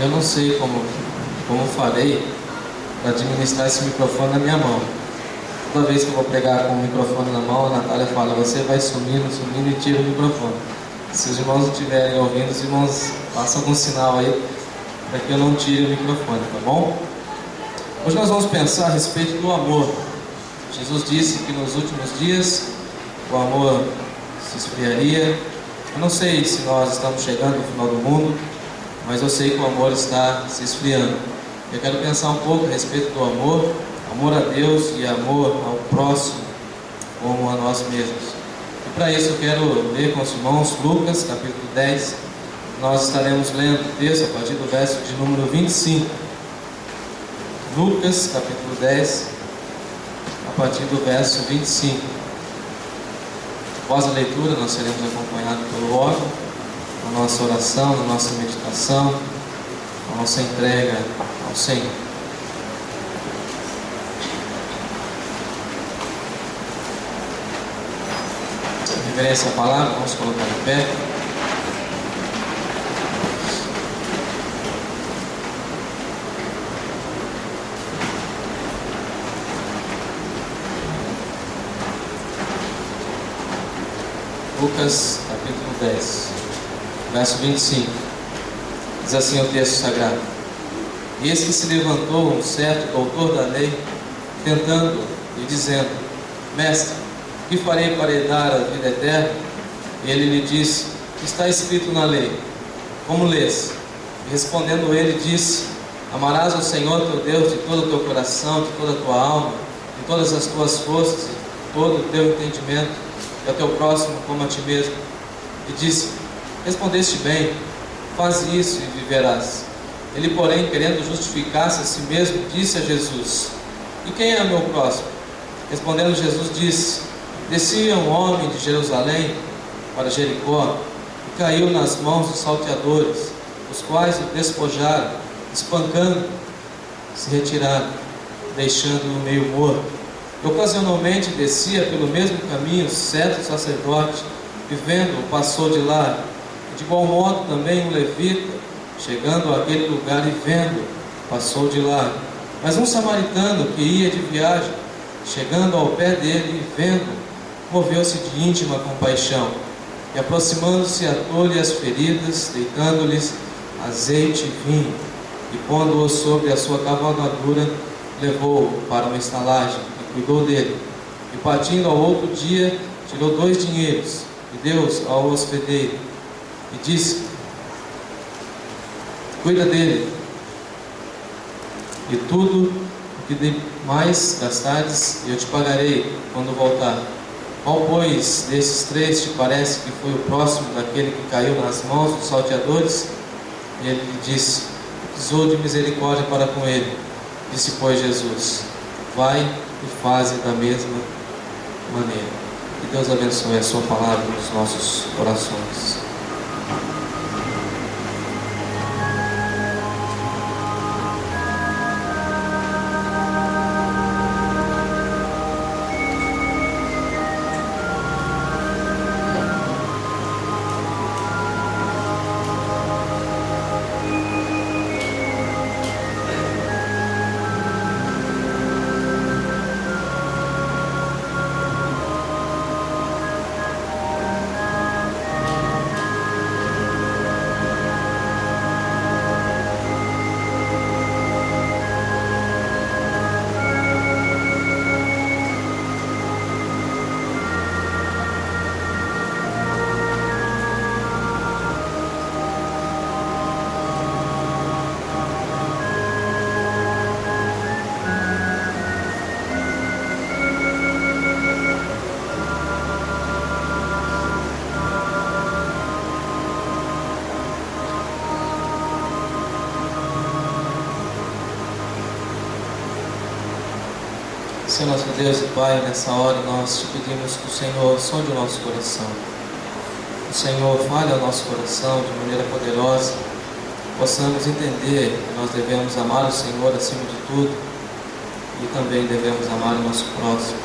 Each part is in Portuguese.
Eu não sei como farei para administrar esse microfone na minha mão. Toda vez que eu vou pegar com o microfone na mão, a Natália fala: você vai sumindo e tira o microfone. Se os irmãos não estiverem ouvindo, os irmãos façam algum sinal aí para que eu não tire o microfone, tá bom? Hoje nós vamos pensar a respeito do amor. Jesus disse que nos últimos dias o amor se esfriaria. Eu não sei se nós estamos chegando no final do mundo, mas eu sei que o amor está se esfriando. Eu quero pensar um pouco a respeito do amor a Deus e amor ao próximo como a nós mesmos. E para isso eu quero ler com os irmãos Lucas capítulo 10. Nós estaremos lendo o texto a partir do verso de número 25. Lucas capítulo 10, a partir do verso 25. Após a leitura nós seremos acompanhados pelo órgão, na nossa oração, na nossa meditação, na nossa entrega ao Senhor. Em reverência à palavra, vamos colocar em pé. Lucas capítulo 10, verso 25. Diz assim o texto sagrado: E eis que se levantou um certo doutor da lei, tentando e dizendo: Mestre, que farei para herdar a vida eterna? E ele lhe disse: Está escrito na lei, como lês? E respondendo ele, disse: Amarás ao Senhor teu Deus de todo o teu coração, de toda a tua alma, de todas as tuas forças, e de todo o teu entendimento, e ao teu próximo como a ti mesmo. E disse: Respondeste bem, faz isso e viverás. Ele, porém, querendo justificar-se a si mesmo, disse a Jesus: E quem é o meu próximo? Respondendo Jesus, disse: Descia um homem de Jerusalém para Jericó e caiu nas mãos dos salteadores, os quais o despojaram, espancando, se retiraram, deixando-o meio morto. E ocasionalmente descia pelo mesmo caminho certo sacerdote, e vendo-o passou de lá. De igual modo também um levita, chegando àquele lugar e vendo, passou de lá. Mas um samaritano que ia de viagem, chegando ao pé dele e vendo, moveu-se de íntima compaixão, e aproximando-se atou-lhe as feridas, deitando-lhes azeite e vinho, e pondo-o sobre a sua cavalgadura, levou-o para uma estalagem e cuidou dele. E partindo ao outro dia, tirou 2 dinheiros e deu-os ao hospedeiro, e disse: Cuida dele, e tudo o que demais gastares eu te pagarei quando voltar. Qual, pois, desses 3 te parece que foi o próximo daquele que caiu nas mãos dos salteadores? E ele lhe disse: Tesouro de misericórdia para com ele. Disse, pois, Jesus: Vai e faze da mesma maneira. Que Deus abençoe a sua palavra nos nossos corações. Senhor nosso Deus e Pai, nessa hora nós te pedimos que o Senhor sonde o nosso coração. O Senhor fale ao nosso coração de maneira poderosa, possamos entender que nós devemos amar o Senhor acima de tudo e também devemos amar o nosso próximo.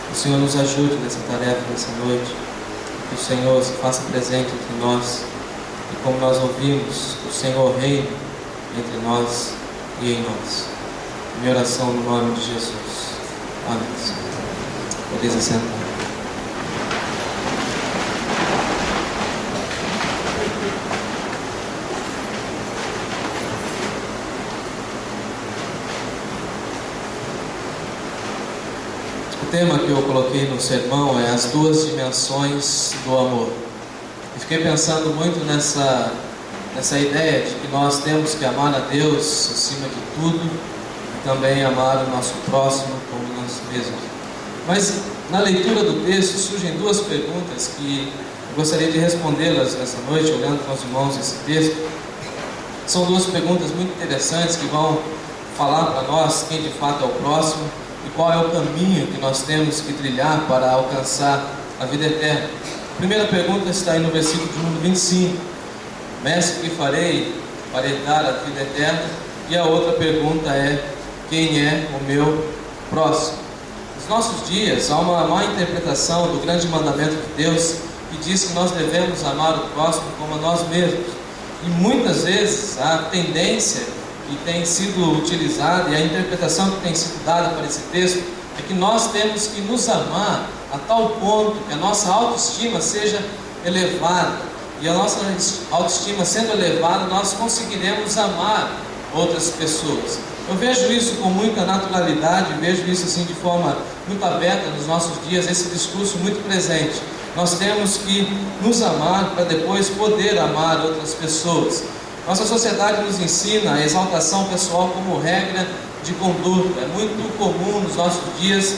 Que o Senhor nos ajude nessa tarefa, nessa noite, que o Senhor se faça presente entre nós e como nós ouvimos, que o Senhor reine entre nós e em nós. Minha oração no nome de Jesus. Amém. Podeis assentar. O tema que eu coloquei no sermão é as duas dimensões do amor. Eu fiquei pensando muito nessa ideia de que nós temos que amar a Deus acima de tudo e também amar o nosso próximo como nós mesmos. Mas na leitura do texto surgem duas perguntas que eu gostaria de respondê-las nessa noite, olhando com os irmãos esse texto. São duas perguntas muito interessantes que vão falar para nós quem de fato é o próximo e qual é o caminho que nós temos que trilhar para alcançar a vida eterna. A primeira pergunta está aí no versículo de número 25. Mestre, que farei para herdar a vida eterna? E a outra pergunta é: quem é o meu próximo? Nos nossos dias há uma má interpretação do grande mandamento de Deus que diz que nós devemos amar o próximo como a nós mesmos. E muitas vezes a tendência que tem sido utilizada e a interpretação que tem sido dada para esse texto é que nós temos que nos amar a tal ponto que a nossa autoestima seja elevada, e a nossa autoestima sendo elevada, nós conseguiremos amar outras pessoas. Eu vejo isso com muita naturalidade, vejo isso assim de forma muito aberta nos nossos dias, esse discurso muito presente. Nós temos que nos amar para depois poder amar outras pessoas. Nossa sociedade nos ensina a exaltação pessoal como regra de conduta. É muito comum nos nossos dias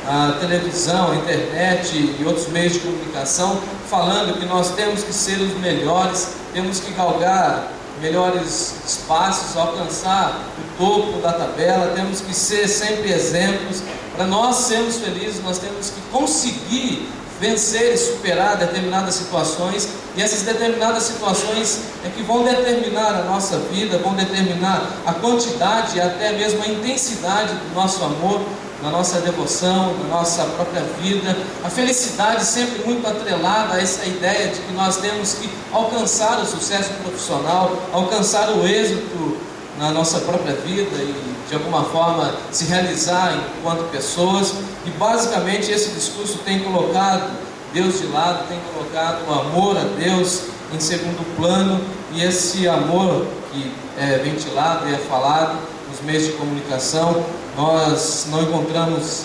a televisão, a internet e outros meios de comunicação falando que nós temos que ser os melhores, temos que galgar melhores espaços, alcançar o topo da tabela, temos que ser sempre exemplos. Para nós sermos felizes, nós temos que conseguir vencer e superar determinadas situações, e essas determinadas situações é que vão determinar a nossa vida, vão determinar a quantidade e até mesmo a intensidade do nosso amor, na nossa devoção, na nossa própria vida. A felicidade sempre muito atrelada a essa ideia de que nós temos que alcançar o sucesso profissional, alcançar o êxito na nossa própria vida e de alguma forma se realizar enquanto pessoas. E basicamente esse discurso tem colocado Deus de lado, tem colocado o amor a Deus em segundo plano, e esse amor que é ventilado e é falado nos meios de comunicação, nós não encontramos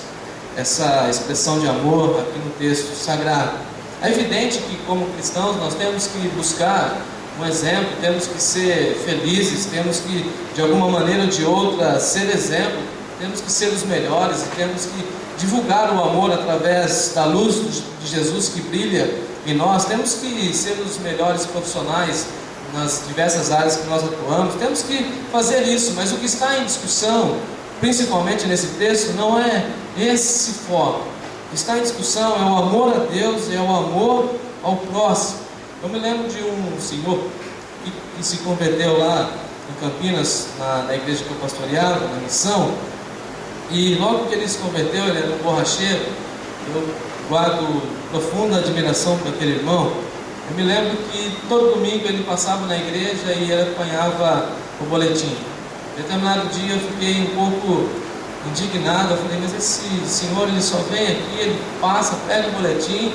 essa expressão de amor aqui no texto sagrado. É evidente que como cristãos nós temos que buscar um exemplo, temos que ser felizes, temos que de alguma maneira ou de outra ser exemplo, temos que ser os melhores e temos que divulgar o amor através da luz de Jesus que brilha em nós. Temos que ser os melhores profissionais nas diversas áreas que nós atuamos, temos que fazer isso, mas o que está em discussão, principalmente nesse texto, não é esse foco. O que está em discussão é o amor a Deus e é o amor ao próximo. Eu me lembro de um senhor que se converteu lá em Campinas, na igreja que eu pastoreava, na missão, e logo que ele se converteu, ele era um borracheiro. Eu guardo profunda admiração por aquele irmão. Eu me lembro que todo domingo ele passava na igreja e ele apanhava o boletim. Em determinado dia eu fiquei um pouco indignado. Eu falei: mas esse senhor, ele só vem aqui, ele passa, pega o boletim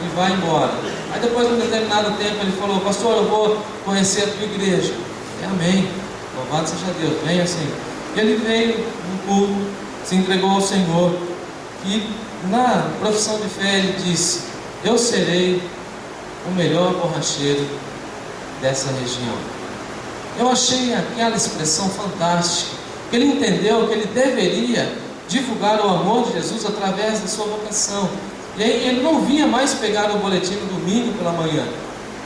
e vai embora. Aí depois de um determinado tempo ele falou: pastor, eu vou conhecer a tua igreja. Eu falei: amém, louvado seja Deus, venha assim. E ele veio no culto, se entregou ao Senhor, e na profissão de fé ele disse: eu serei o melhor borracheiro dessa região. Eu achei aquela expressão fantástica, que ele entendeu que ele deveria divulgar o amor de Jesus através da sua vocação. E aí ele não vinha mais pegar o boletim no domingo pela manhã.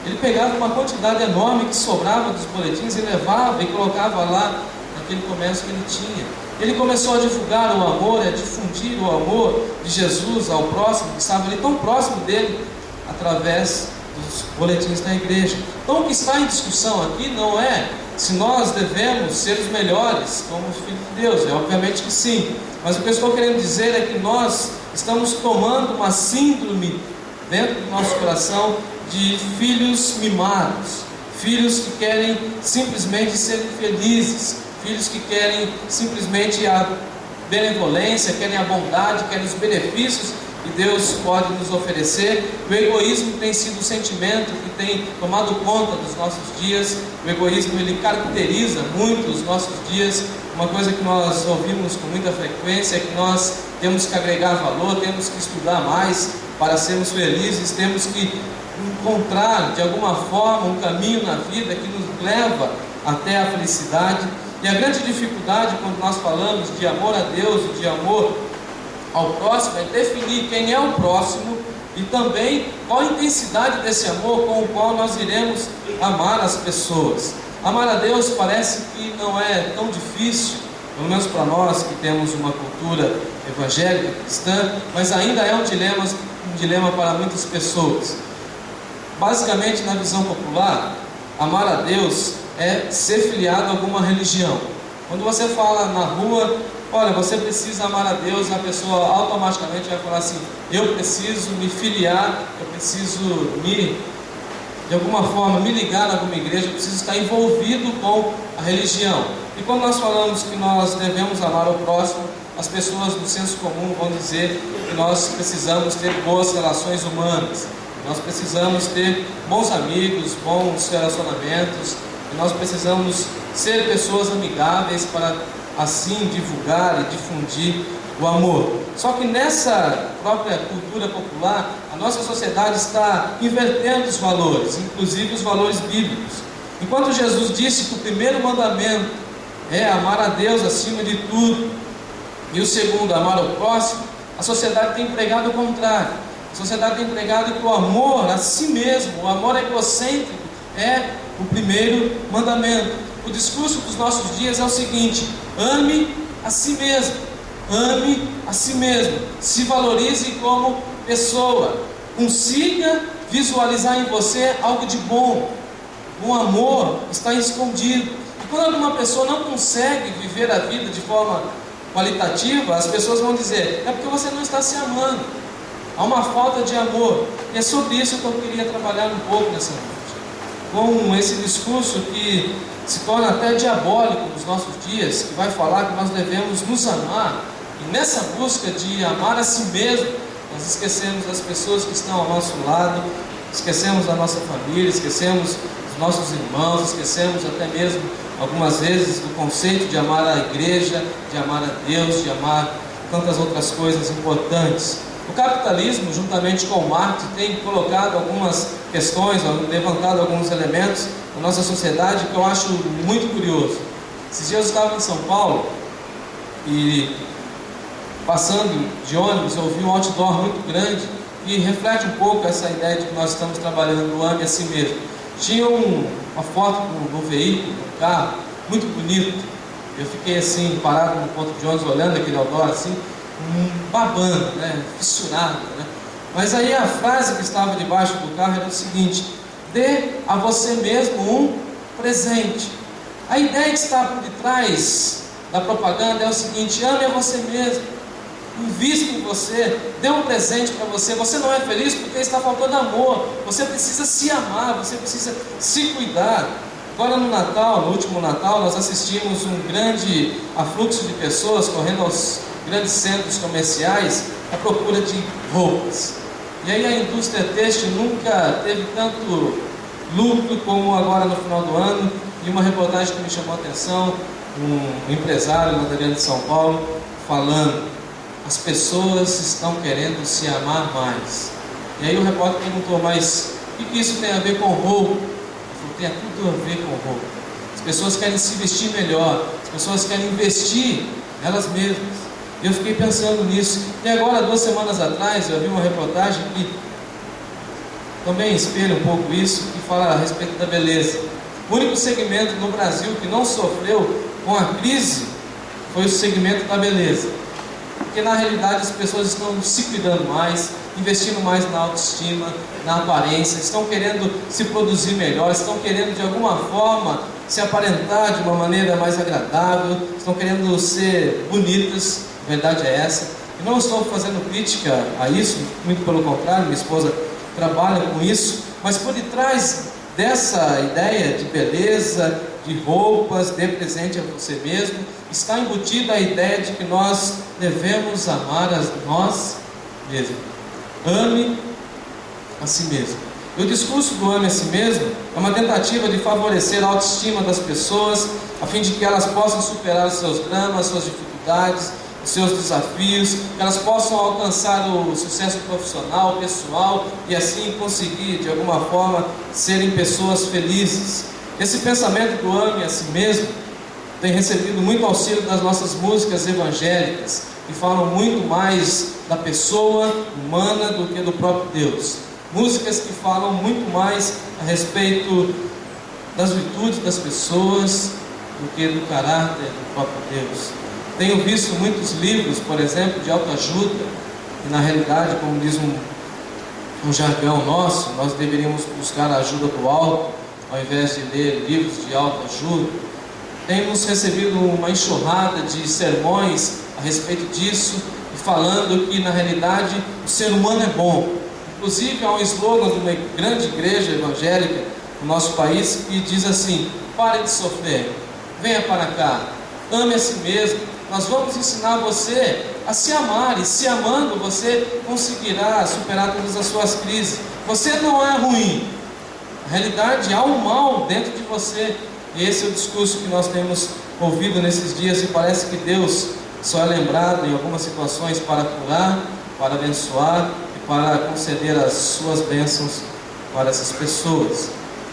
Ele pegava uma quantidade enorme que sobrava dos boletins e levava e colocava lá naquele comércio que ele tinha. Ele começou a divulgar o amor, a difundir o amor de Jesus ao próximo, que estava ali tão próximo dele, através dos boletins da igreja. Então o que está em discussão aqui não é se nós devemos ser os melhores como os filhos de Deus, obviamente que sim, mas o que eu estou querendo dizer é que nós estamos tomando uma síndrome dentro do nosso coração de filhos mimados, filhos que querem simplesmente ser felizes, filhos que querem simplesmente a benevolência, querem a bondade, querem os benefícios que Deus pode nos oferecer. O egoísmo tem sido um sentimento que tem tomado conta dos nossos dias. O egoísmo, ele caracteriza muito os nossos dias. Uma coisa que nós ouvimos com muita frequência é que nós temos que agregar valor, temos que estudar mais para sermos felizes, temos que encontrar de alguma forma um caminho na vida que nos leva até a felicidade. E a grande dificuldade quando nós falamos de amor a Deus e de amor ao próximo é definir quem é o próximo e também qual a intensidade desse amor com o qual nós iremos amar as pessoas. Amar a Deus parece que não é tão difícil, pelo menos para nós que temos uma cultura evangélica, cristã, mas ainda é um dilema para muitas pessoas. Basicamente, na visão popular, amar a Deus é ser filiado a alguma religião. Quando você fala na rua, olha, você precisa amar a Deus, a pessoa automaticamente vai falar assim: eu preciso me filiar, eu preciso de alguma forma me ligar a alguma igreja, eu preciso estar envolvido com a religião. E quando nós falamos que nós devemos amar o próximo, as pessoas do senso comum vão dizer que nós precisamos ter boas relações humanas, nós precisamos ter bons amigos, bons relacionamentos, e nós precisamos ser pessoas amigáveis para assim divulgar e difundir o amor. Só que nessa própria cultura popular, a nossa sociedade está invertendo os valores, inclusive os valores bíblicos. Enquanto Jesus disse que o primeiro mandamento é amar a Deus acima de tudo, e o segundo, amar o próximo, a sociedade tem pregado o contrário. A sociedade tem pregado que o amor a si mesmo, o amor egocêntrico, é o primeiro mandamento. O discurso dos nossos dias é o seguinte: ame a si mesmo, ame a si mesmo, se valorize como pessoa, consiga visualizar em você algo de bom. O amor está escondido. E quando alguma pessoa não consegue viver a vida de forma qualitativa, as pessoas vão dizer: é porque você não está se amando, há uma falta de amor. E é sobre isso que eu queria trabalhar um pouco nessa noite, com esse discurso que se torna até diabólico nos nossos dias, que vai falar que nós devemos nos amar, e nessa busca de amar a si mesmo, nós esquecemos das pessoas que estão ao nosso lado, esquecemos da nossa família, esquecemos dos nossos irmãos, esquecemos até mesmo algumas vezes do conceito de amar a igreja, de amar a Deus, de amar tantas outras coisas importantes. O capitalismo, juntamente com o Marx, tem colocado algumas questões, levantado alguns elementos na nossa sociedade que eu acho muito curioso. Esses dias eu estava em São Paulo e, passando de ônibus, eu vi um outdoor muito grande e reflete um pouco essa ideia de que nós estamos trabalhando no ame a si mesmo. Tinha uma foto no veículo, no carro, muito bonito. Eu fiquei assim, parado no ponto de ônibus, olhando aquele outdoor assim, babando, fissurado, Mas aí a frase que estava debaixo do carro era o seguinte: dê a você mesmo um presente. A ideia que está por detrás da propaganda é o seguinte: ame a você mesmo, invista em você, dê um presente para você. Você não é feliz porque está faltando amor, você precisa se amar, você precisa se cuidar. Agora no Natal, no último Natal, nós assistimos um grande afluxo de pessoas correndo aos grandes centros comerciais à procura de roupas. E aí a indústria têxtil nunca teve tanto lucro como agora no final do ano. E uma reportagem que me chamou a atenção, um empresário na Grande São Paulo, falando: as pessoas estão querendo se amar mais. E aí o repórter perguntou: mas o que isso tem a ver com roupa? Ele falou: tem tudo a ver com roupa. As pessoas querem se vestir melhor, as pessoas querem investir nelas mesmas. Eu fiquei pensando nisso. E agora, 2 semanas atrás, eu vi uma reportagem que também espelha um pouco isso, que fala a respeito da beleza. O único segmento no Brasil que não sofreu com a crise foi o segmento da beleza. Porque na realidade as pessoas estão se cuidando mais, investindo mais na autoestima, na aparência, estão querendo se produzir melhor, estão querendo de alguma forma se aparentar de uma maneira mais agradável, estão querendo ser bonitas. A verdade é essa. E não estou fazendo crítica a isso, muito pelo contrário, minha esposa trabalha com isso, mas por detrás dessa ideia de beleza, de roupas, dê presente a você mesmo, está embutida a ideia de que nós devemos amar a nós mesmos. Ame a si mesmo. E o discurso do ame a si mesmo é uma tentativa de favorecer a autoestima das pessoas, a fim de que elas possam superar os seus dramas, suas dificuldades, os seus desafios, que elas possam alcançar o sucesso profissional, pessoal, e assim conseguir, de alguma forma, serem pessoas felizes. Esse pensamento do ame a si mesmo tem recebido muito auxílio das nossas músicas evangélicas, que falam muito mais da pessoa humana do que do próprio Deus. Músicas que falam muito mais a respeito das virtudes das pessoas do que do caráter do próprio Deus. Tenho visto muitos livros, por exemplo, de autoajuda, e na realidade, como diz um jargão nosso, nós deveríamos buscar a ajuda do alto, ao invés de ler livros de autoajuda. Temos recebido uma enxurrada de sermões a respeito disso, e falando que na realidade o ser humano é bom. Inclusive há um slogan de uma grande igreja evangélica no nosso país que diz assim: pare de sofrer, venha para cá, ame a si mesmo. Nós vamos ensinar você a se amar, e se amando você conseguirá superar todas as suas crises. Você não é ruim, na realidade há um mal dentro de você. E esse é o discurso que nós temos ouvido nesses dias, e parece que Deus só é lembrado em algumas situações para curar, para abençoar e para conceder as suas bênçãos para essas pessoas.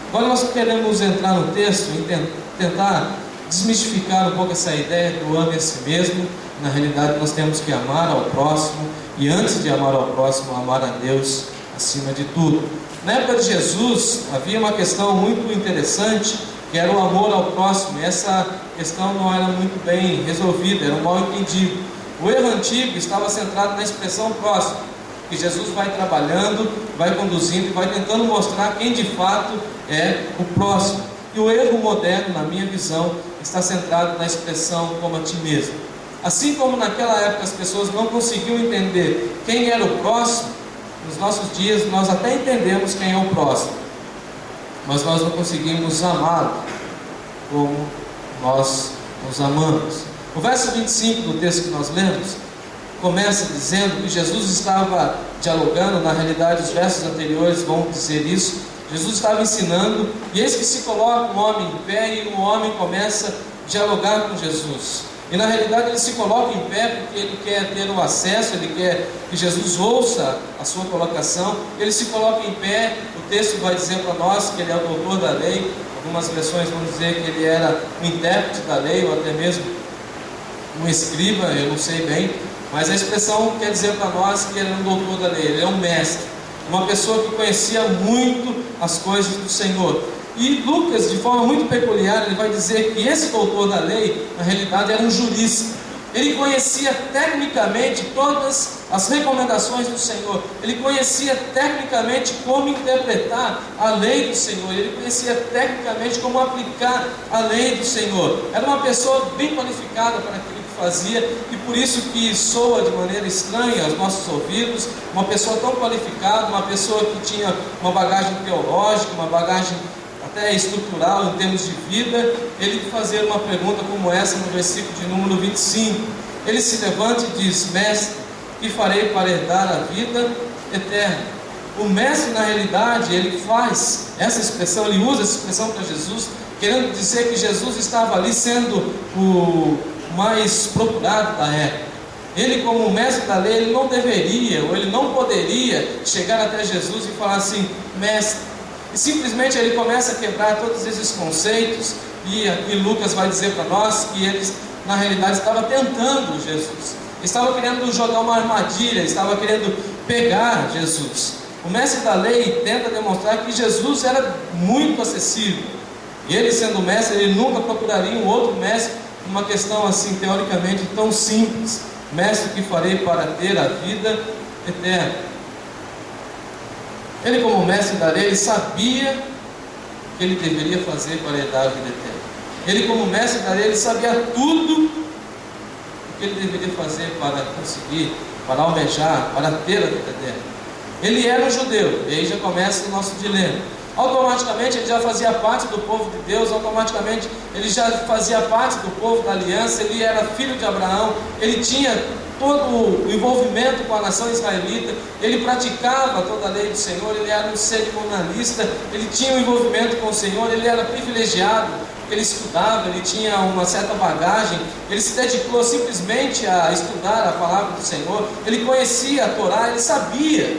Agora nós queremos entrar no texto e tentar desmistificar um pouco essa ideia do ame a si mesmo. Na realidade nós temos que amar ao próximo, e antes de amar ao próximo, amar a Deus acima de tudo. Na época de Jesus havia uma questão muito interessante, que era o amor ao próximo, e essa questão não era muito bem resolvida, era um mal entendido. O erro antigo estava centrado na expressão próximo, que Jesus vai trabalhando, vai conduzindo e vai tentando mostrar quem de fato é o próximo. E o erro moderno, na minha visão, está centrado na expressão como a ti mesmo. Assim como naquela época as pessoas não conseguiam entender quem era o próximo, nos nossos dias nós até entendemos quem é o próximo, mas nós não conseguimos amá-lo como nós nos amamos. O verso 25 do texto que nós lemos começa dizendo que Jesus estava dialogando. Na realidade os versos anteriores vão dizer isso. Jesus estava ensinando, e eis que se coloca um homem em pé, e o homem começa a dialogar com Jesus. E na realidade ele se coloca em pé porque ele quer ter o acesso, ele quer que Jesus ouça a sua colocação. Ele se coloca em pé. O texto vai dizer para nós que ele é o doutor da lei. Algumas versões vão dizer que ele era um intérprete da lei, ou até mesmo um escriba, eu não sei bem, mas a expressão quer dizer para nós que ele é um doutor da lei, ele é um mestre, uma pessoa que conhecia muito as coisas do Senhor. E Lucas, de forma muito peculiar, ele vai dizer que esse doutor da lei, na realidade, era um jurista. Ele conhecia tecnicamente todas as recomendações do Senhor. Ele conhecia tecnicamente como interpretar a lei do Senhor. Ele conhecia tecnicamente como aplicar a lei do Senhor. Era uma pessoa bem qualificada para aquilo que fazia, e por isso que soa de maneira estranha aos nossos ouvidos uma pessoa tão qualificada, uma pessoa que tinha uma bagagem teológica, uma bagagem até estrutural em termos de vida, ele fazer uma pergunta como essa no versículo de número 25. Ele se levanta e diz: mestre, que farei para herdar a vida eterna? O mestre, na realidade, ele faz essa expressão, ele usa essa expressão para Jesus, querendo dizer que Jesus estava ali sendo o mais procurado da época. Ele, como mestre da lei, ele não deveria, ou ele não poderia chegar até Jesus e falar assim: mestre. E simplesmente ele começa a quebrar todos esses conceitos, e aqui Lucas vai dizer para nós que eles, na realidade, estavam tentando Jesus, estavam querendo jogar uma armadilha, estavam querendo pegar Jesus. O mestre da lei tenta demonstrar que Jesus era muito acessível, e ele, sendo mestre, ele nunca procuraria um outro mestre numa questão assim, teoricamente tão simples: mestre, que farei para ter a vida eterna? Ele, como mestre da lei, ele sabia o que ele deveria fazer para herdar a vida eterna. Ele, como mestre da lei, ele sabia tudo o que ele deveria fazer para conseguir, para almejar, para ter a vida eterna. Ele era um judeu, e aí já começa o nosso dilema. automaticamente ele já fazia parte do povo de Deus, automaticamente ele já fazia parte do povo da aliança, ele era filho de Abraão, ele tinha todo o envolvimento com a nação israelita, ele praticava toda a lei do Senhor, ele era um cerimonialista, ele tinha um envolvimento com o Senhor, ele era privilegiado, ele estudava, ele tinha uma certa bagagem, ele se dedicou simplesmente a estudar a palavra do Senhor, ele conhecia a Torá, ele sabia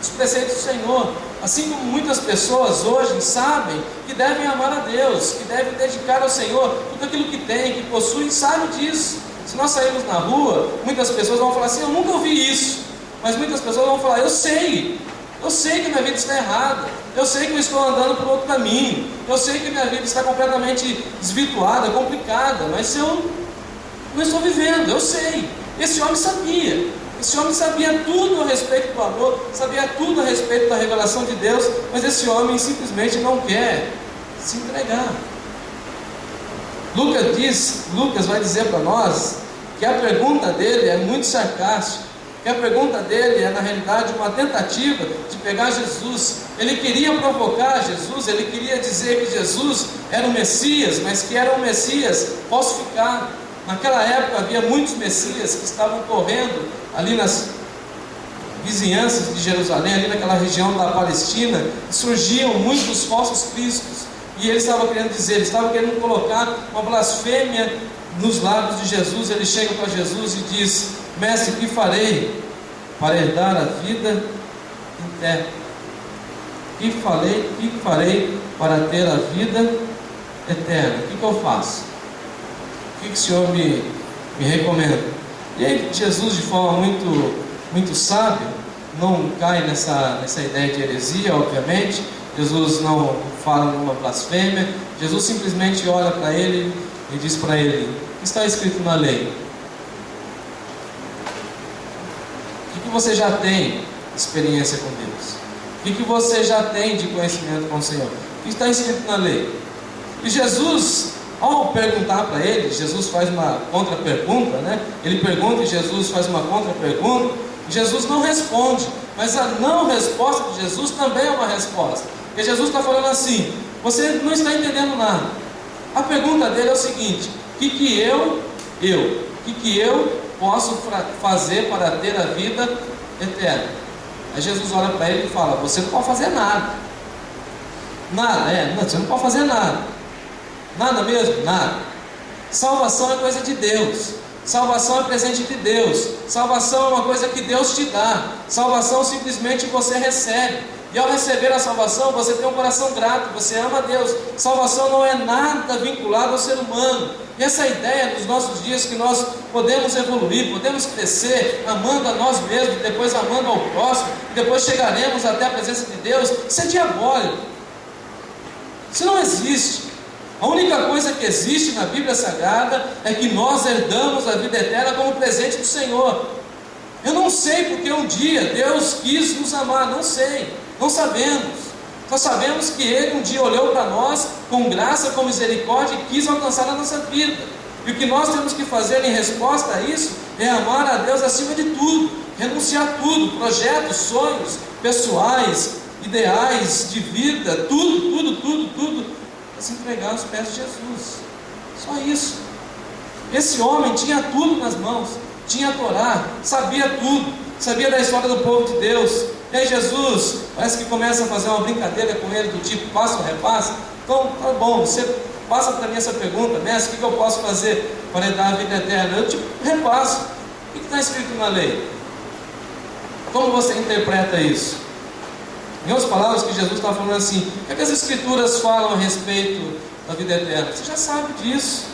os preceitos do Senhor, assim como muitas pessoas hoje sabem que devem amar a Deus, que devem dedicar ao Senhor tudo aquilo que tem, que possuem, sabe disso. Se nós sairmos na rua, muitas pessoas vão falar assim: eu nunca ouvi isso, mas muitas pessoas vão falar: eu sei que minha vida está errada, eu sei que eu estou andando por outro caminho, eu sei que minha vida está completamente desvirtuada, complicada, mas eu não estou vivendo, eu sei. Esse homem sabia tudo a respeito do amor, sabia tudo a respeito da revelação de Deus, mas esse homem simplesmente não quer se entregar. Lucas vai dizer para nós que a pergunta dele é muito sarcástica, que a pergunta dele é na realidade uma tentativa de pegar Jesus. Ele queria provocar Jesus, ele queria dizer que Jesus era o Messias, mas que era um Messias falsificado. Naquela época havia muitos Messias que estavam correndo ali nas vizinhanças de Jerusalém, ali naquela região da Palestina, surgiam muitos falsos cristos. E ele estava querendo colocar uma blasfêmia nos lábios de Jesus. Ele chega para Jesus e diz: mestre, que farei para herdar a vida eterna? Que farei para ter a vida eterna? O que eu faço? O que o Senhor me recomenda? E aí Jesus, de forma muito sábia, não cai nessa ideia de heresia, obviamente. Jesus não fala numa blasfêmia. Jesus simplesmente olha para ele e diz para ele: o que está escrito na lei? O que você já tem experiência com Deus? O que você já tem de conhecimento com o Senhor? O que está escrito na lei? E Jesus, ao perguntar para ele, Jesus faz uma contra-pergunta, né? Ele pergunta e Jesus faz uma contra-pergunta. Jesus não responde, mas a não resposta de Jesus também é uma resposta. Porque Jesus está falando assim: você não está entendendo nada. A pergunta dele é o seguinte: o que eu posso fazer para ter a vida eterna? Aí Jesus olha para ele e fala: você não pode fazer nada. Você não pode fazer nada. Nada mesmo? Nada. Salvação é coisa de Deus. Salvação é presente de Deus. Salvação é uma coisa que Deus te dá. Salvação simplesmente você recebe. E ao receber a salvação, você tem um coração grato, você ama a Deus. Salvação não é nada vinculado ao ser humano. E essa ideia dos nossos dias que nós podemos evoluir, podemos crescer, amando a nós mesmos, depois amando ao próximo, e depois chegaremos até a presença de Deus, isso é diabólico. Isso não existe. A única coisa que existe na Bíblia Sagrada é que nós herdamos a vida eterna como presente do Senhor. Eu não sei porque um dia Deus quis nos amar, não sei, não sabemos. Só sabemos que Ele um dia olhou para nós com graça, com misericórdia e quis alcançar a nossa vida. E o que nós temos que fazer em resposta a isso é amar a Deus acima de tudo, renunciar a tudo, projetos, sonhos pessoais, ideais de vida, tudo, se entregar aos pés de Jesus. Só isso. Esse homem tinha tudo nas mãos, tinha a Torá, sabia tudo, sabia da história do povo de Deus. E aí Jesus parece que começa a fazer uma brincadeira com ele, do tipo passa ou repassa. Então tá bom, você passa para mim essa pergunta: mestre, o que eu posso fazer para herdar a vida eterna? Eu repasso. O que está escrito na lei? Como você interpreta isso? Em outras palavras, que Jesus está falando assim: o que as Escrituras falam a respeito da vida eterna? Você já sabe disso.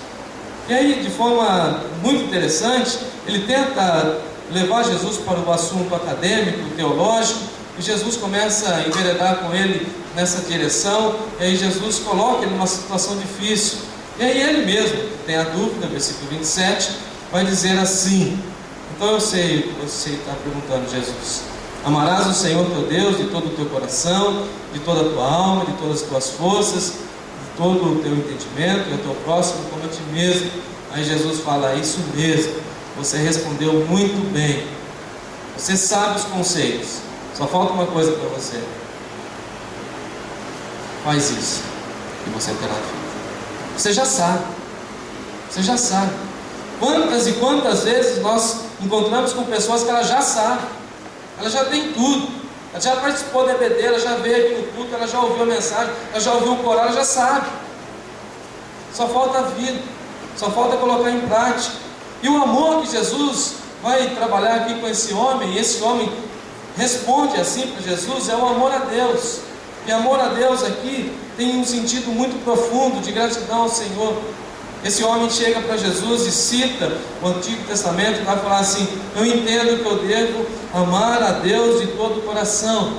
E aí, de forma muito interessante, ele tenta levar Jesus para o assunto acadêmico, teológico, e Jesus começa a enveredar com ele nessa direção. E aí Jesus coloca ele numa situação difícil. E aí ele mesmo tem a dúvida, versículo 27, vai dizer assim: então eu sei o que você está perguntando, Jesus. Amarás o Senhor teu Deus de todo o teu coração, de toda a tua alma, de todas as tuas forças, de todo o teu entendimento, e o teu próximo como a ti mesmo. Aí Jesus fala: isso mesmo, você respondeu muito bem, você sabe os conceitos, só falta uma coisa para você: faz isso e você terá vida. Você já sabe. Você já sabe. Quantas e quantas vezes nós encontramos com pessoas que ela já sabe, ela já tem tudo, ela já participou da EBD, ela já veio aqui no culto, ela já ouviu a mensagem, ela já ouviu o coral, ela já sabe. Só falta a vida, só falta colocar em prática. E o amor que Jesus vai trabalhar aqui com esse homem, e esse homem responde assim para Jesus, é o amor a Deus. E amor a Deus aqui tem um sentido muito profundo de gratidão ao Senhor. Esse homem chega para Jesus e cita o Antigo Testamento, vai falar assim: eu entendo que eu devo amar a Deus de todo o coração.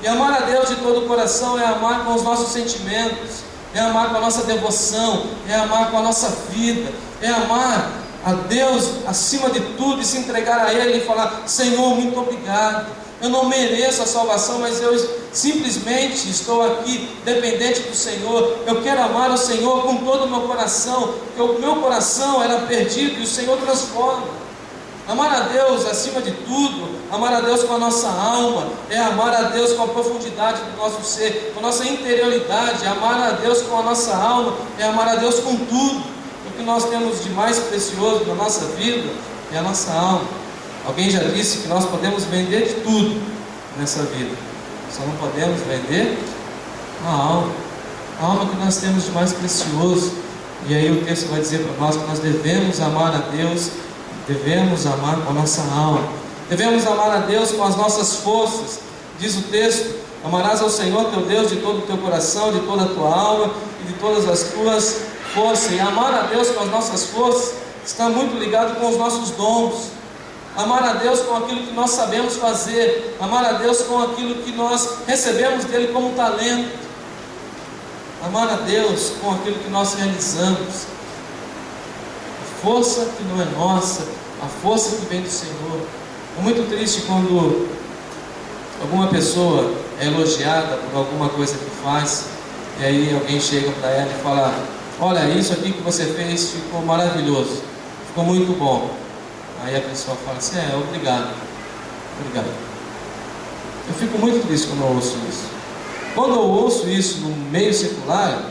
E amar a Deus de todo o coração é amar com os nossos sentimentos, é amar com a nossa devoção, é amar com a nossa vida, é amar a Deus acima de tudo e se entregar a Ele e falar: Senhor, muito obrigado. Eu não mereço a salvação, mas eu simplesmente estou aqui dependente do Senhor. Eu quero amar o Senhor com todo o meu coração, porque o meu coração era perdido e o Senhor transforma. Amar a Deus acima de tudo, amar a Deus com a nossa alma, é amar a Deus com a profundidade do nosso ser, com a nossa interioridade. Amar a Deus com a nossa alma é amar a Deus com tudo. O que nós temos de mais precioso na nossa vida é a nossa alma. Alguém já disse que nós podemos vender de tudo nessa vida, só não podemos vender a alma que nós temos de mais precioso. E aí o texto vai dizer para nós que nós devemos amar a Deus, devemos amar com a nossa alma, devemos amar a Deus com as nossas forças. Diz o texto: amarás ao Senhor teu Deus de todo o teu coração, de toda a tua alma e de todas as tuas forças. E amar a Deus com as nossas forças está muito ligado com os nossos dons. Amar a Deus com aquilo que nós sabemos fazer, amar a Deus com aquilo que nós recebemos dele como talento, amar a Deus com aquilo que nós realizamos. A força que não é nossa, a força que vem do Senhor. É muito triste quando alguma pessoa é elogiada por alguma coisa que faz, e aí alguém chega para ela e fala: olha, isso aqui que você fez ficou maravilhoso, ficou muito bom. Aí a pessoa fala assim: obrigado, obrigado. Eu fico muito triste quando eu ouço isso. Quando eu ouço isso no meio secular,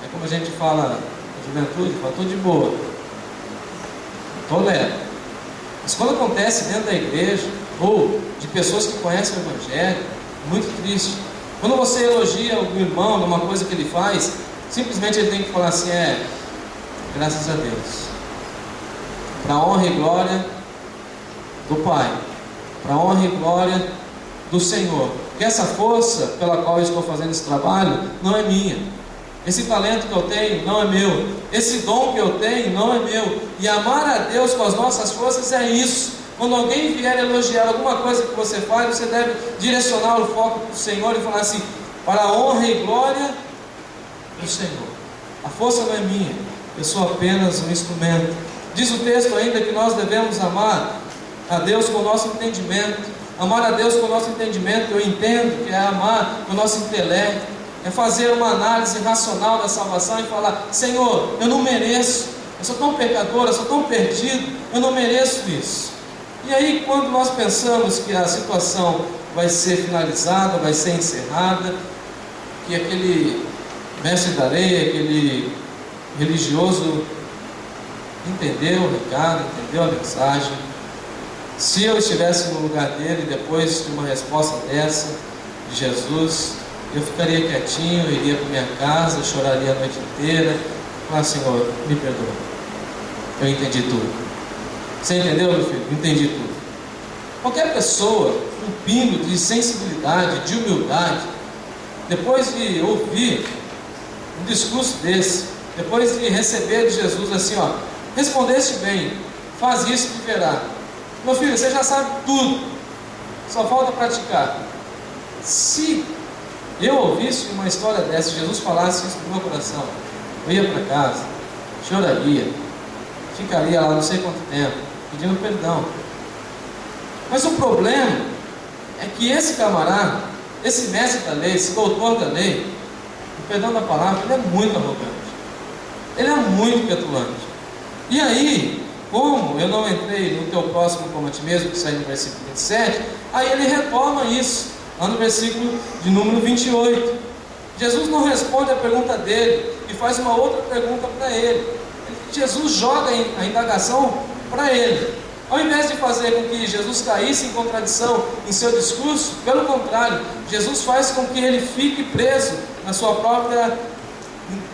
é como a gente fala na juventude, fala: estou de boa, tolero. Mas quando acontece dentro da igreja, ou de pessoas que conhecem o Evangelho, é muito triste. Quando você elogia o irmão numa coisa que ele faz, simplesmente ele tem que falar assim: graças a Deus, para a honra e glória do Pai, para a honra e glória do Senhor. Que essa força pela qual eu estou fazendo esse trabalho não é minha, esse talento que eu tenho não é meu, esse dom que eu tenho não é meu. E amar a Deus com as nossas forças é isso. Quando alguém vier elogiar alguma coisa que você faz, você deve direcionar o foco para o Senhor e falar assim: para a honra e glória do Senhor. A força não é minha, eu sou apenas um instrumento. Diz o texto ainda que nós devemos amar a Deus com o nosso entendimento. Amar a Deus com o nosso entendimento, eu entendo que é amar com o nosso intelecto, é fazer uma análise racional da salvação e falar: Senhor, eu não mereço, eu sou tão pecador, eu sou tão perdido, eu não mereço isso. E aí, quando nós pensamos que a situação vai ser finalizada, vai ser encerrada, que aquele mestre da lei, aquele religioso entendeu o recado, entendeu a mensagem, se eu estivesse no lugar dele, depois de uma resposta dessa de Jesus, eu ficaria quietinho, eu iria para minha casa, choraria a noite inteira, falar: Senhor, me perdoa, eu entendi tudo. Você entendeu, meu filho? Entendi tudo. Qualquer pessoa, um pingo de sensibilidade, de humildade, depois de ouvir um discurso desse, depois de receber de Jesus assim: respondeste bem, faz isso que verá. Meu filho, você já sabe tudo, só falta praticar. Se eu ouvisse uma história dessa, Jesus falasse isso no meu coração, eu ia para casa, choraria, ficaria lá não sei quanto tempo, pedindo perdão. Mas o problema é que esse camarada, esse mestre da lei, esse doutor da lei, o perdão da palavra, ele é muito arrogante, ele é muito petulante. E aí, como eu não entrei no teu próximo como a ti mesmo, que sai no versículo 27, aí ele retoma isso, lá no versículo de número 28. Jesus não responde a pergunta dele e faz uma outra pergunta para ele. Jesus joga a indagação para ele. Ao invés de fazer com que Jesus caísse em contradição em seu discurso, pelo contrário, Jesus faz com que ele fique preso na sua própria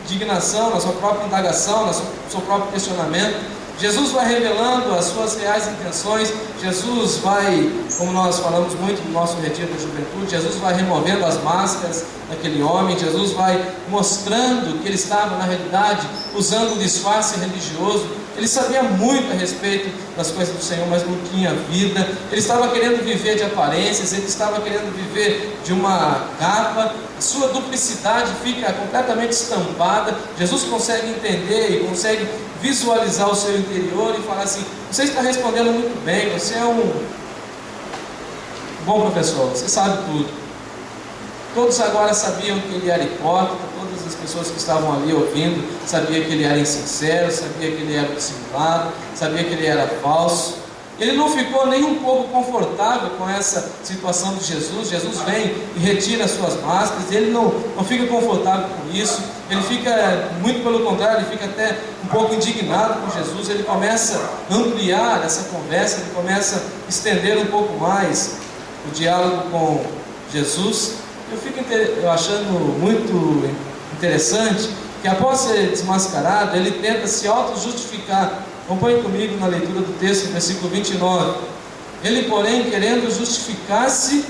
indignação, na sua própria indagação, no seu próprio questionamento. Jesus vai revelando as suas reais intenções. Jesus vai, como nós falamos muito no nosso retiro da juventude, Jesus vai removendo as máscaras daquele homem. Jesus vai mostrando que ele estava, na realidade, usando um disfarce religioso. Ele sabia muito a respeito das coisas do Senhor, mas não tinha vida. Ele estava querendo viver de aparências, ele estava querendo viver de uma capa. A sua duplicidade fica completamente estampada. Jesus consegue entender e consegue visualizar o seu interior e falar assim: você está respondendo muito bem, você é um bom professor, você sabe tudo. Todos agora sabiam que ele era hipócrita, todas as pessoas que estavam ali ouvindo sabiam que ele era insincero, sabia que ele era dissimulado, sabia que ele era falso. Ele não ficou nem um pouco confortável com essa situação de Jesus. Jesus vem e retira as suas máscaras, ele não fica confortável com isso. Ele fica, muito pelo contrário, ele fica até um pouco indignado com Jesus. Ele começa a ampliar essa conversa, ele começa a estender um pouco mais o diálogo com Jesus. Eu fico achando muito interessante que, após ser desmascarado, ele tenta se auto-justificar. Acompanhe comigo na leitura do texto, versículo 29. Ele, porém, querendo justificar-se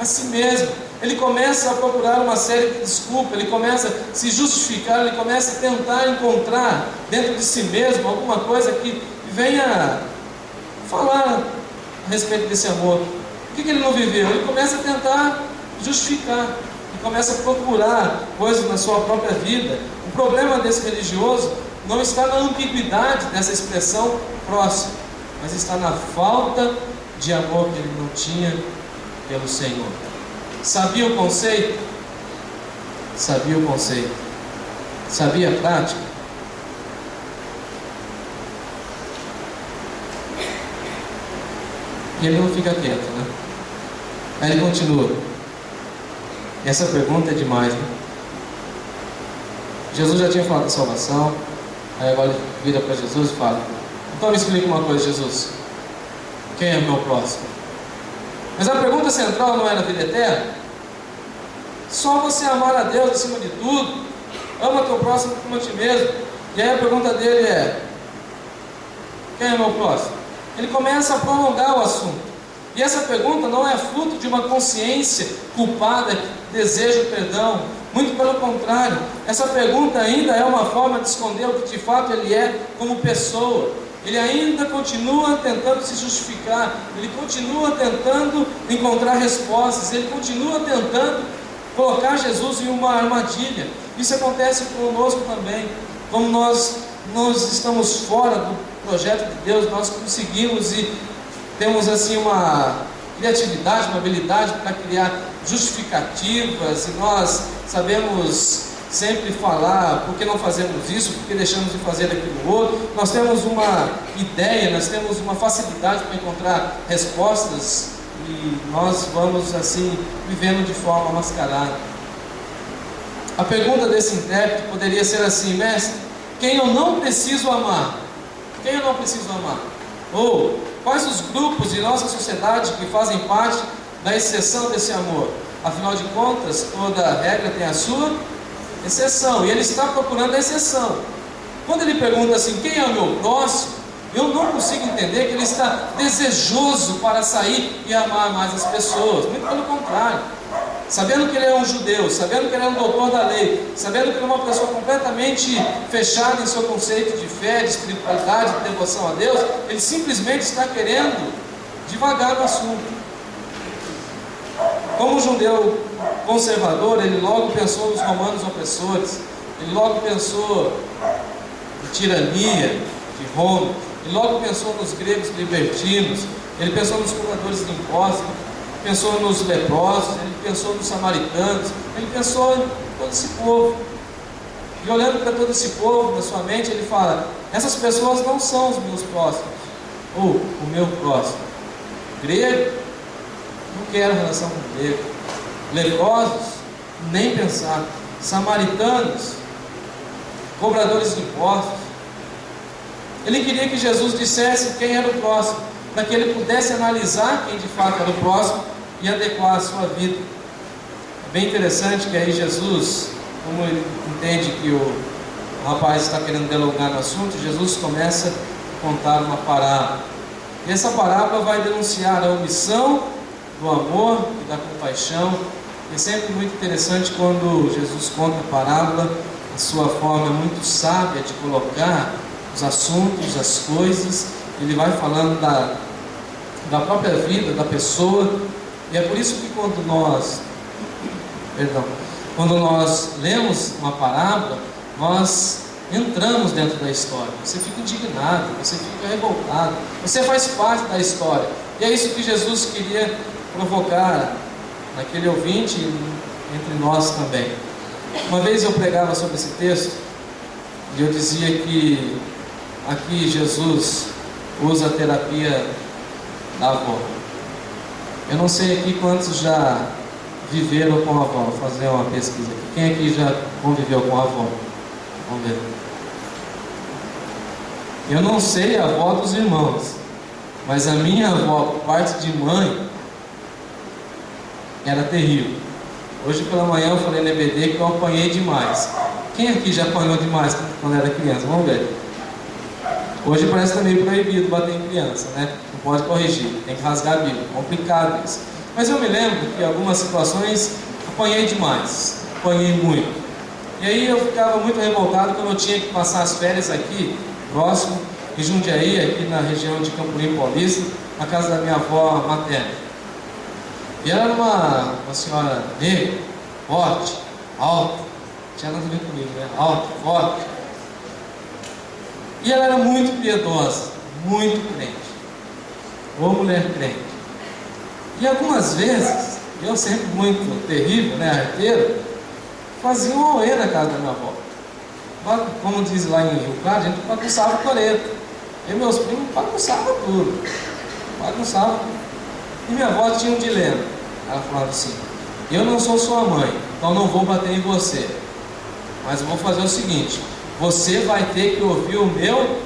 a si mesmo, ele começa a procurar uma série de desculpas, ele começa a se justificar, ele começa a tentar encontrar dentro de si mesmo alguma coisa que venha falar a respeito desse amor. O que ele não viveu? Ele começa a tentar justificar, ele começa a procurar coisas na sua própria vida. O problema desse religioso não está na ambiguidade dessa expressão próximo, mas está na falta de amor que ele não tinha pelo Senhor. Sabia o conceito? Sabia o conceito. Sabia a prática? E ele não fica quieto, né? Aí ele continua. Essa pergunta é demais, né? Jesus já tinha falado da salvação. Aí agora ele vira para Jesus e fala: então me explica uma coisa, Jesus. Quem é o meu próximo? Mas a pergunta central não era a vida eterna? Só você amar a Deus acima de tudo. Ama teu próximo como a ti mesmo. E aí a pergunta dele é: quem é o meu próximo? Ele começa a prolongar o assunto. E essa pergunta não é fruto de uma consciência culpada que deseja o perdão. Muito pelo contrário, essa pergunta ainda é uma forma de esconder o que de fato ele é como pessoa. Ele ainda continua tentando se justificar, ele continua tentando encontrar respostas, ele continua tentando colocar Jesus em uma armadilha. Isso acontece conosco também. Como nós estamos fora do projeto de Deus, nós conseguimos e temos assim uma criatividade, uma habilidade para criar justificativas, e nós sabemos sempre falar por que não fazemos isso, por que deixamos de fazer aquilo outro. Nós temos uma ideia, nós temos uma facilidade para encontrar respostas, e nós vamos assim vivendo de forma mascarada. A pergunta desse intérprete poderia ser assim: mestre, quem eu não preciso amar? Quem eu não preciso amar? Ou quais os grupos de nossa sociedade que fazem parte da exceção desse amor? Afinal de contas, toda regra tem a sua exceção, e ele está procurando a exceção. Quando ele pergunta assim: quem é o meu próximo? Eu não consigo entender que ele está desejoso para sair e amar mais as pessoas. Muito pelo contrário. Sabendo que ele é um judeu, sabendo que ele é um doutor da lei, sabendo que ele é uma pessoa completamente fechada em seu conceito de fé, de espiritualidade, de devoção a Deus, ele simplesmente está querendo devagar no assunto. Como judeu conservador, ele logo pensou nos romanos opressores, ele logo pensou em tirania de Roma, ele logo pensou nos gregos libertinos, ele pensou nos cobradores de impostos, pensou nos leprosos, ele pensou nos samaritanos, ele pensou em todo esse povo. E olhando para todo esse povo na sua mente, ele fala: essas pessoas não são os meus próximos, ou o meu próximo. Grego, não quero relação com grego. Leprosos, nem pensar. samaritanos, cobradores de impostos. Ele queria que Jesus dissesse quem era o próximo, para que ele pudesse analisar quem de fato era o próximo e adequar a sua vida. É bem interessante que aí Jesus, como ele entende que o rapaz está querendo delongar no assunto, Jesus começa a contar uma parábola. E essa parábola vai denunciar a omissão do amor e da compaixão. É sempre muito interessante quando Jesus conta a parábola, a sua forma muito sábia de colocar os assuntos, as coisas. Ele vai falando da própria vida da pessoa. E é por isso que quando nós lemos uma parábola, nós entramos dentro da história. Você fica indignado, você fica revoltado, você faz parte da história. E é isso que Jesus queria provocar naquele ouvinte e entre nós também. Uma vez eu pregava sobre esse texto e eu dizia que aqui Jesus usa a terapia da avó. Eu não sei aqui quantos já viveram com a avó. Vou fazer uma pesquisa aqui. Quem aqui já conviveu com a avó? Vamos ver. Eu não sei a avó dos irmãos, mas a minha avó, por parte de mãe, era terrível. Hoje pela manhã eu falei no EBD que eu apanhei demais. Quem aqui já apanhou demais quando era criança? Vamos ver. Hoje parece também proibido bater em criança, né? Não pode corrigir, tem que rasgar a Bíblia. Complicado isso. Mas eu me lembro que em algumas situações apanhei demais, apanhei muito. E aí eu ficava muito revoltado quando eu tinha que passar as férias aqui, próximo, em Jundiaí, aqui na região de Campolim Paulista, na casa da minha avó materna. E ela era uma senhora negra, forte, alta, não tinha nada a ver comigo, né? Alta, forte. E ela era muito piedosa, muito crente, ou mulher crente. E algumas vezes, eu sempre muito terrível, né, arteiro, fazia um auê na casa da minha avó. Como diz lá em Rio Claro, a gente bagunçava o coreto. Eu e meus primos bagunçavam tudo. Bagunçavam tudo. E minha avó tinha um dilema. Ela falava assim: eu não sou sua mãe, então não vou bater em você. Mas eu vou fazer o seguinte: você vai ter que ouvir o meu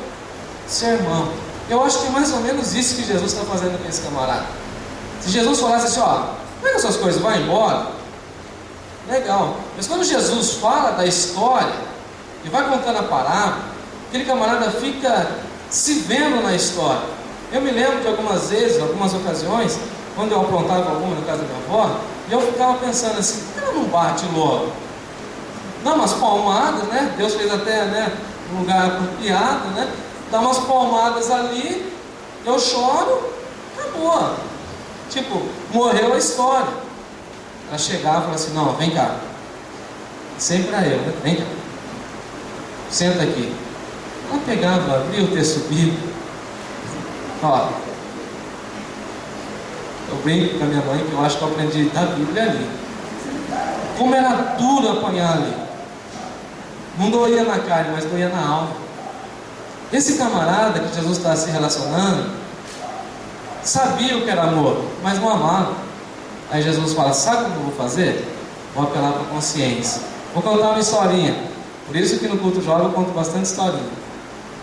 sermão. Eu acho que é mais ou menos isso que Jesus está fazendo com esse camarada. Se Jesus falasse assim: ó, pega essas coisas, vai embora, legal. Mas quando Jesus fala da história e vai contando a parábola, aquele camarada fica se vendo na história. Eu me lembro de algumas vezes, algumas ocasiões, quando eu aprontava alguma na casa da minha avó, e eu ficava pensando assim: por que ela não bate logo? Dá umas palmadas, né? Deus fez até, né, um lugar apropriado, né? Dá umas palmadas ali, eu choro, acabou. Tipo, morreu a história. Ela chegava e falava assim: não, vem cá. Sempre era eu, né? Vem cá. Senta aqui. Ela pegava, abria o texto bíblico. Ó, eu brinco com a minha mãe que eu acho que eu aprendi da Bíblia ali. Como era duro apanhar ali. Não doía na carne, mas doía na alma. Esse camarada que Jesus está se relacionando sabia o que era amor, mas não amava. Aí Jesus fala: sabe o que eu vou fazer? Vou apelar para a consciência. Vou contar uma historinha. Por isso que no culto jovem eu conto bastante historinha.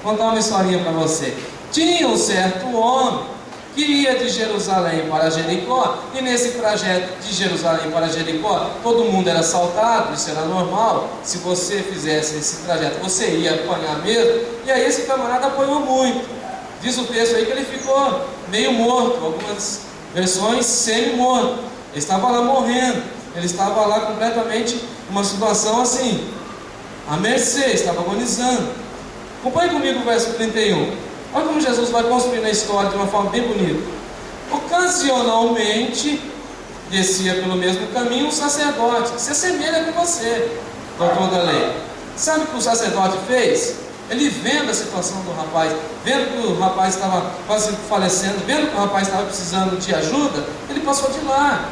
Vou contar uma historinha para você. Tinha um certo homem que ia de Jerusalém para Jericó, e nesse trajeto de Jerusalém para Jericó, todo mundo era assaltado, isso era normal. Se você fizesse esse trajeto, você ia apanhar mesmo. E aí esse camarada apanhou muito. Diz o texto aí que ele ficou meio morto, algumas versões semi-morto. Ele estava lá morrendo, ele estava lá completamente numa situação assim, à mercê, estava agonizando. Acompanhe comigo o verso 31. Olha como Jesus vai construindo a história de uma forma bem bonita. Ocasionalmente descia pelo mesmo caminho um sacerdote que se assemelha com você, doutor da lei. Sabe o que o sacerdote fez? Ele vendo a situação do rapaz, vendo que o rapaz estava quase falecendo, vendo que o rapaz estava precisando de ajuda, ele passou de lá.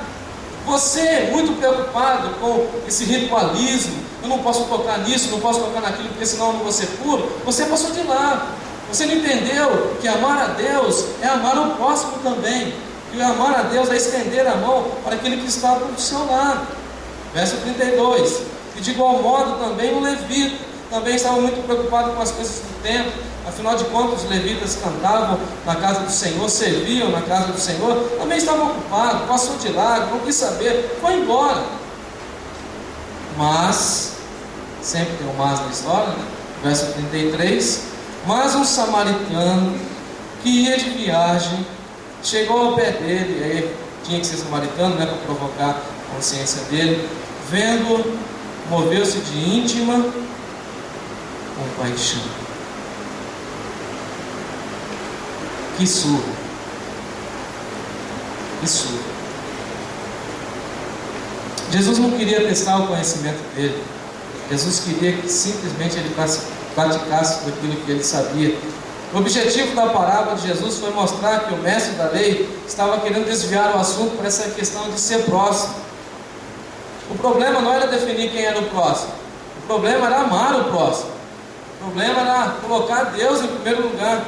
Você, muito preocupado com esse ritualismo, eu não posso tocar nisso, não posso tocar naquilo, porque senão eu não vou ser puro, você passou de lá. Você não entendeu que amar a Deus é amar o próximo também. E amar a Deus é estender a mão para aquele que está do seu lado. Verso 32. E de igual modo também o levita também estava muito preocupado com as coisas do templo. Afinal de contas, os levitas cantavam na casa do Senhor, serviam na casa do Senhor, também estavam ocupados, passou de lado, não quis saber, foi embora. Mas, sempre tem um mas na história, né? Verso 33, mas um samaritano que ia de viagem, chegou ao pé dele, aí tinha que ser samaritano, né, para provocar a consciência dele, vendo, moveu-se de íntima compaixão. Que surra! Que surra! Jesus não queria testar o conhecimento dele. Jesus queria que simplesmente ele praticasse aquilo que ele sabia. O objetivo da parábola de Jesus foi mostrar que o mestre da lei estava querendo desviar o assunto para essa questão de ser próximo. O problema não era definir quem era o próximo. O problema era amar o próximo. O problema era colocar Deus em primeiro lugar.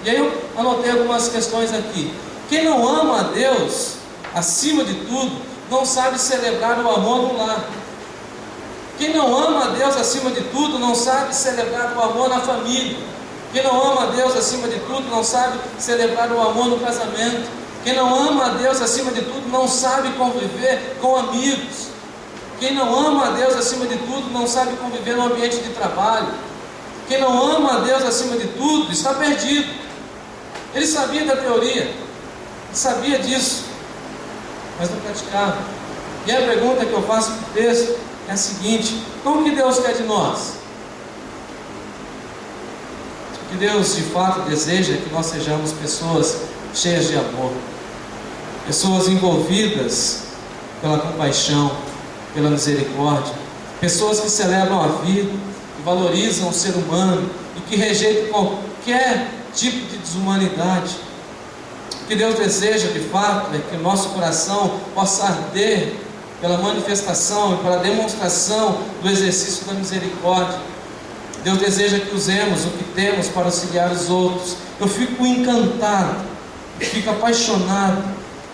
E aí eu anotei algumas questões aqui. Quem não ama a Deus, acima de tudo, não sabe celebrar o amor no lar. Quem não ama a Deus acima de tudo, não sabe celebrar o amor na família. Quem não ama a Deus acima de tudo, não sabe celebrar o amor no casamento. Quem não ama a Deus acima de tudo, não sabe conviver com amigos. Quem não ama a Deus acima de tudo, não sabe conviver no ambiente de trabalho. Quem não ama a Deus acima de tudo, está perdido. Ele sabia da teoria, ele sabia disso, mas não praticava. E a pergunta que eu faço para o texto é a seguinte: como que Deus quer de nós? O que Deus de fato deseja é que nós sejamos pessoas cheias de amor, pessoas envolvidas pela compaixão, pela misericórdia, pessoas que celebram a vida, que valorizam o ser humano e que rejeitam qualquer tipo de desumanidade. O que Deus deseja de fato é que o nosso coração possa arder pela manifestação e pela demonstração do exercício da misericórdia. Deus deseja que usemos o que temos para auxiliar os outros. Eu fico encantado, eu fico apaixonado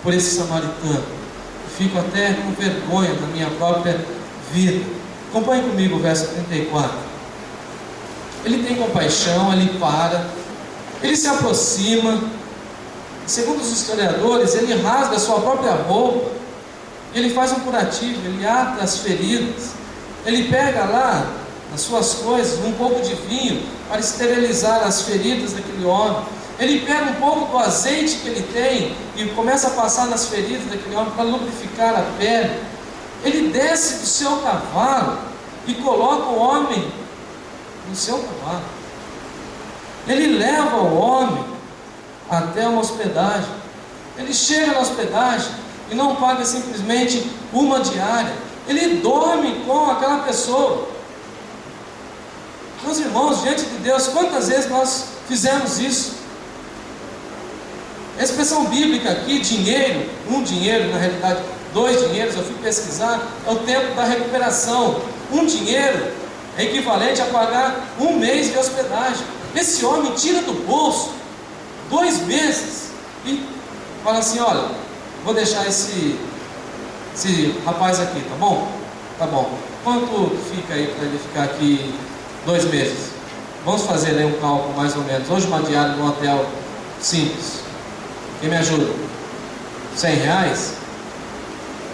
por esse samaritano, eu fico até com vergonha da minha própria vida. Acompanhe comigo o verso 34. Ele tem compaixão, ele para, ele se aproxima. Segundo os historiadores, ele rasga a sua própria roupa, ele faz um curativo, ele ata as feridas, ele pega lá nas suas coisas um pouco de vinho para esterilizar as feridas daquele homem. Ele pega um pouco do azeite que ele tem e começa a passar nas feridas daquele homem para lubrificar a pele. Ele desce do seu cavalo e coloca o homem no seu cavalo. Ele leva o homem até uma hospedagem. Ele chega na hospedagem e não paga simplesmente uma diária. Ele dorme com aquela pessoa. Meus irmãos, diante de Deus, quantas vezes nós fizemos isso? A expressão bíblica aqui, dinheiro, um dinheiro, na realidade 2 dinheiros, eu fui pesquisar, é o tempo da recuperação. Um dinheiro é equivalente a pagar 1 mês de hospedagem. Esse homem tira do bolso 2 meses e fala assim: olha, vou deixar esse rapaz aqui, tá bom? Tá bom. Quanto fica aí para ele ficar aqui 2 meses? Vamos fazer aí um cálculo mais ou menos. Hoje uma diária num hotel simples. Quem me ajuda? R$100?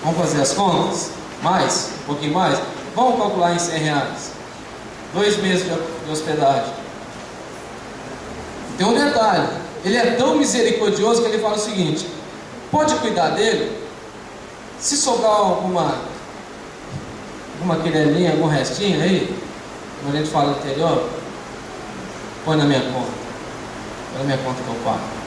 Vamos fazer as contas? Mais? Um pouquinho mais? Vamos calcular em R$100. 2 meses de hospedagem. Tem um detalhe: ele é tão misericordioso que ele fala o seguinte: pode cuidar dele? Se sobrar alguma querelinha, algum restinho aí, como a gente fala anterior, põe na minha conta. Põe na minha conta que eu pago.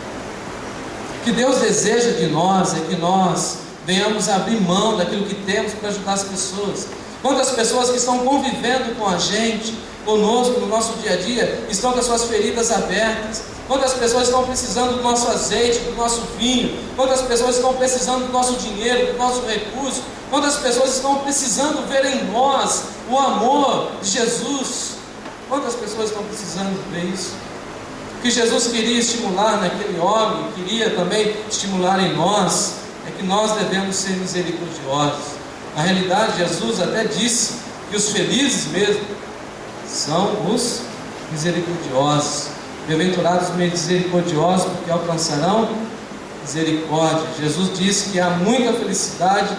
O que Deus deseja de nós é que nós venhamos abrir mão daquilo que temos para ajudar as pessoas. Quantas pessoas que estão convivendo com a gente, conosco, no nosso dia a dia, estão com as suas feridas abertas? Quantas pessoas estão precisando do nosso azeite, do nosso vinho? Quantas pessoas estão precisando do nosso dinheiro, do nosso recurso? Quantas pessoas estão precisando ver em nós o amor de Jesus? Quantas pessoas estão precisando ver isso? O que Jesus queria estimular naquele homem, queria também estimular em nós, é que nós devemos ser misericordiosos. Na realidade, Jesus até disse que os felizes mesmo são os misericordiosos. Bem-aventurados os misericordiosos, porque alcançarão misericórdia. Jesus disse que há muita felicidade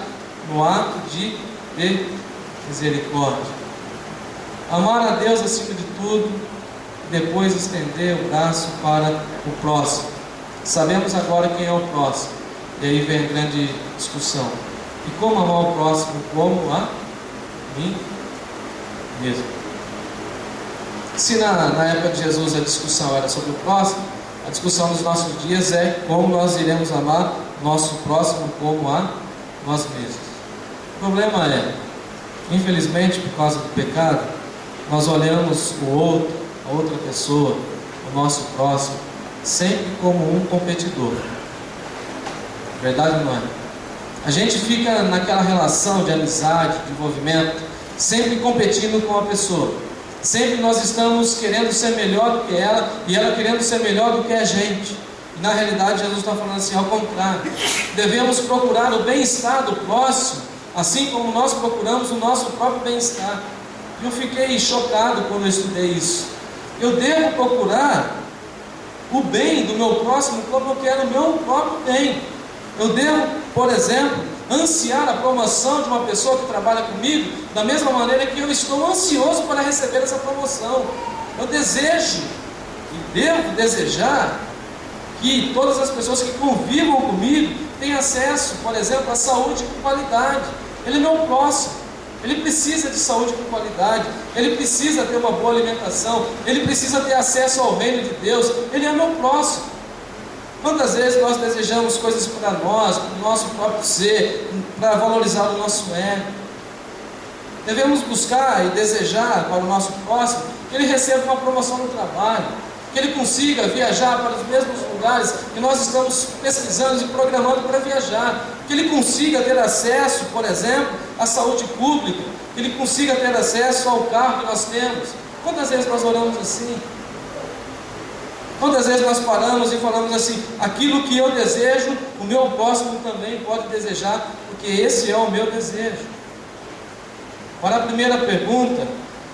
no ato de ter misericórdia. Amar a Deus acima de tudo, depois estender o braço para o próximo. Sabemos agora quem é o próximo, e aí vem a grande discussão. E como amar o próximo? Como a mim mesmo. Se na época de Jesus a discussão era sobre o próximo, a discussão dos nossos dias é como nós iremos amar o nosso próximo como a nós mesmos. O problema é, infelizmente, por causa do pecado, nós olhamos o outro, a outra pessoa, o nosso próximo, sempre como um competidor. Verdade ou não é? A gente fica naquela relação de amizade, de envolvimento, sempre competindo com a pessoa. Sempre nós estamos querendo ser melhor do que ela, e ela querendo ser melhor do que a gente. E na realidade Jesus está falando assim, ao contrário. Devemos procurar o bem-estar do próximo, assim como nós procuramos o nosso próprio bem-estar. Eu fiquei chocado quando eu estudei isso. Eu devo procurar o bem do meu próximo como eu quero o meu próprio bem. Eu devo, por exemplo, ansiar a promoção de uma pessoa que trabalha comigo da mesma maneira que eu estou ansioso para receber essa promoção. Eu desejo e devo desejar que todas as pessoas que convivam comigo tenham acesso, por exemplo, à saúde com qualidade. Ele é meu próximo, ele precisa de saúde com qualidade, ele precisa ter uma boa alimentação, ele precisa ter acesso ao reino de Deus, ele é meu próximo. Quantas vezes nós desejamos coisas para nós, para o nosso próprio ser, para valorizar o nosso ego? Devemos buscar e desejar para o nosso próximo que ele receba uma promoção no trabalho, que ele consiga viajar para os mesmos lugares que nós estamos pesquisando e programando para viajar, que ele consiga ter acesso, por exemplo, à saúde pública, que ele consiga ter acesso ao carro que nós temos. Quantas vezes nós oramos assim? Quantas vezes nós paramos e falamos assim, aquilo que eu desejo, o meu próximo também pode desejar, porque esse é o meu desejo. Para a primeira pergunta,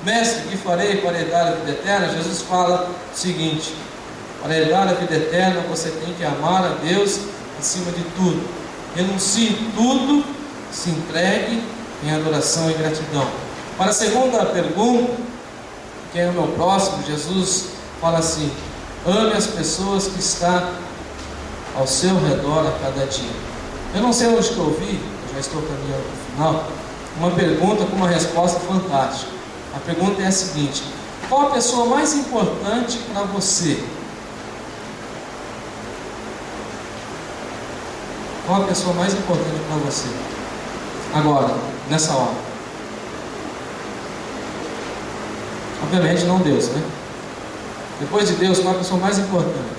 mestre, que farei para herdar a vida eterna? Jesus fala o seguinte, para herdar a vida eterna você tem que amar a Deus acima de tudo. Renuncie tudo, se entregue em adoração e gratidão. Para a segunda pergunta, quem é o meu próximo? Jesus fala assim, ame as pessoas que estão ao seu redor a cada dia. Eu não sei onde que eu vi, eu já estou caminhando para o final, uma pergunta com uma resposta fantástica. A pergunta é a seguinte, qual a pessoa mais importante para você? Qual a pessoa mais importante para você? Agora, nessa hora. Obviamente não Deus, né? Depois de Deus, qual a pessoa mais importante?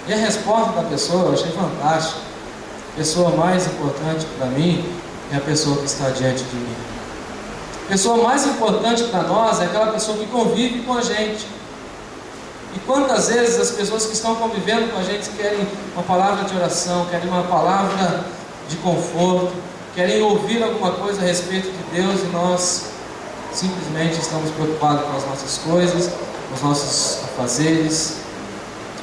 E a resposta da pessoa eu achei fantástica. A pessoa mais importante para mim é a pessoa que está diante de mim. A pessoa mais importante para nós é aquela pessoa que convive com a gente. E quantas vezes as pessoas que estão convivendo com a gente querem uma palavra de oração, querem uma palavra de conforto, querem ouvir alguma coisa a respeito de Deus, e nós simplesmente estamos preocupados com as nossas coisas, com os nossos afazeres.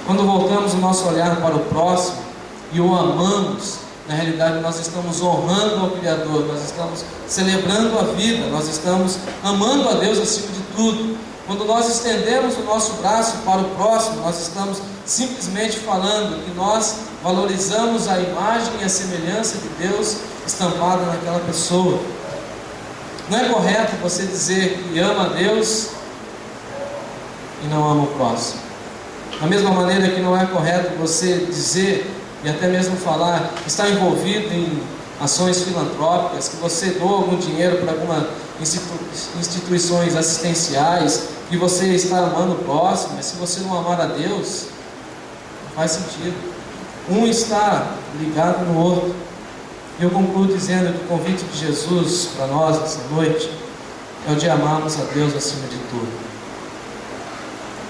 Quando voltamos o nosso olhar para o próximo e o amamos, na realidade nós estamos honrando ao Criador, nós estamos celebrando a vida, nós estamos amando a Deus acima de tudo. Quando nós estendemos o nosso braço para o próximo, nós estamos simplesmente falando que nós valorizamos a imagem e a semelhança de Deus estampada naquela pessoa. Não é correto você dizer que ama a Deus e não ama o próximo. Da mesma maneira que não é correto você dizer e até mesmo falar que está envolvido em ações filantrópicas, que você doa algum dinheiro para algumas instituições assistenciais, que você está amando o próximo, mas se você não amar a Deus, não faz sentido. Um está ligado no outro. E eu concluo dizendo que o convite de Jesus para nós nessa noite é o de amarmos a Deus acima de tudo.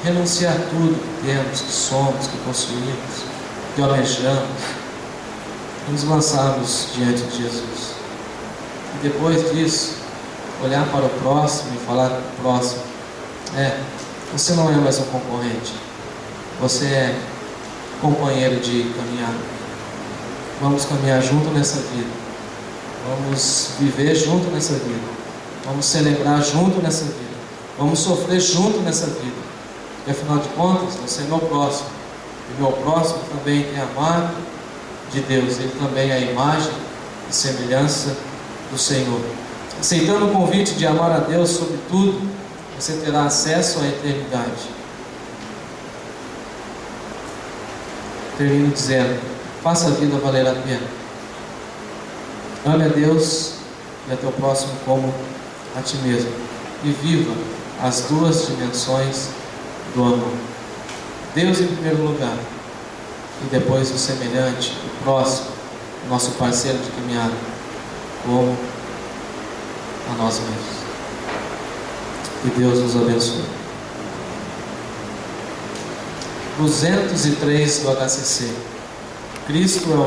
Renunciar tudo que temos, que somos, que possuímos, que almejamos, e nos lançarmos diante de Jesus. E depois disso, olhar para o próximo e falar para o próximo: você não é mais um concorrente, você é companheiro de caminhada. Vamos caminhar junto nessa vida, vamos viver junto nessa vida, vamos celebrar junto nessa vida, vamos sofrer junto nessa vida, porque afinal de contas você é meu próximo, e meu próximo também tem a marca de Deus, ele também é a imagem e semelhança do Senhor. Aceitando o convite de amar a Deus sobre tudo, você terá acesso à eternidade. Termino dizendo: faça a vida valer a pena. Ame a Deus e a teu próximo como a ti mesmo, e viva as duas dimensões do amor. Deus em primeiro lugar, e depois o semelhante, o próximo, o nosso parceiro de caminhada, como a nós mesmos. Que Deus nos abençoe. 203 do HCC. Cristo é o